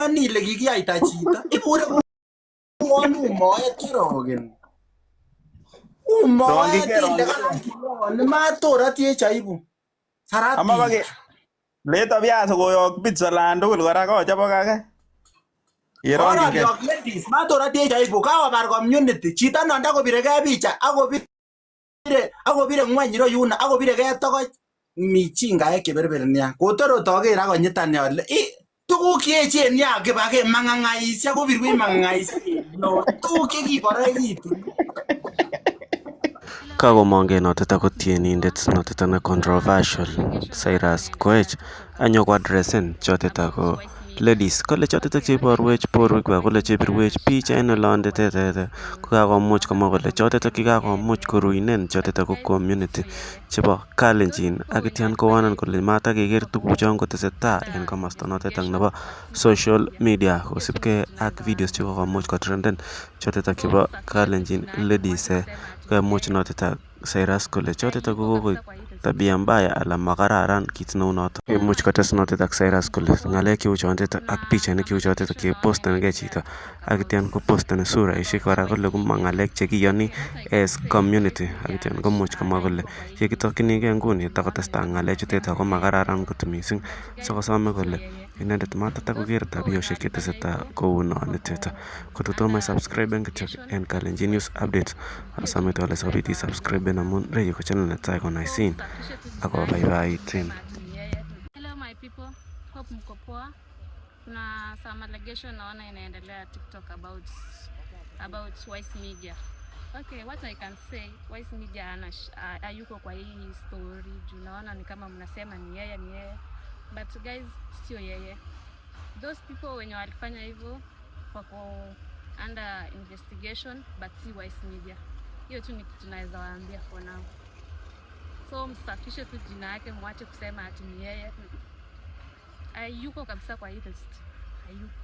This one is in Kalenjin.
Ani ile kikiyaita chito. Ibure ng'onu moet kirogen. Moet ile karan matorati chaibu. Sarati. Amabage leto biasa koyok pizza land tugul kora kochobok age. Ora yok ladies matorati chaibu kawabar community. Chito no ndakobirege picha akobire ngwany ro yuna akobirege tokoch michinga keberber nia. Kotoro toker akonyitani ale tuguk cheechen nia kibage mang'ang'aisya kobirwe mang'ang'aisya. No tuguk chekiboroikitu. Kakomongei notet ako tienindet notet ne controversial Cyrus Koech anyoko addressen chotet ako ladies kole chotet cheiborwech borwekwak kole chebirwech picha en olondet kokakomuch komwa kole chotet kikakomuch koruinen chotet ako community chebo Kalenjin ak ityan kowanan kole matakeker tuguchon kotesetai en komosta notet nebo social media kosibgei ak videos chekokomuch kotrenden chotet chebo Kalenjin ladies komuch notet Cyrus kole chotet ko tabia mbaya ala makararan kit neu noton. Imuch kotes notet ak Cyrus kole ng'alek cheu chondet ak pichainik cheu chotet kepostenige chito ak ityan koposteni suraishek kora kole ma ng'alek chekiyoni as community ak ityan komuch komwa kole yekitokyinige nguni takotestai ng'alek chutet ako makararan kot missing sikosome kole inendet matatakoker tabiosiek chetesetai kou nonitet. Kototomo subscriben kityok en Kalenjin News Updates asome ole sikobit isubscriben amun reyu ko channel netai konaisin ako baibaitin. Hello my people, hope mko poa. Kuna some allegation naona inaendelea TikTok about Wise Media. Okay, what I can say, Wise Media hayuko kwa hii story. Naona ni kama mnasema ni yeye. But guys, sio yeye. Those people wenye walifanya hivyo wako under investigation but si Wise Media. Hiyo tu ni kitu tunaweza waambia for now. So msafishe tu jina yake, mwache kusema ati ni yeye. Hayuko kabisa kwa hii list. Hayuko.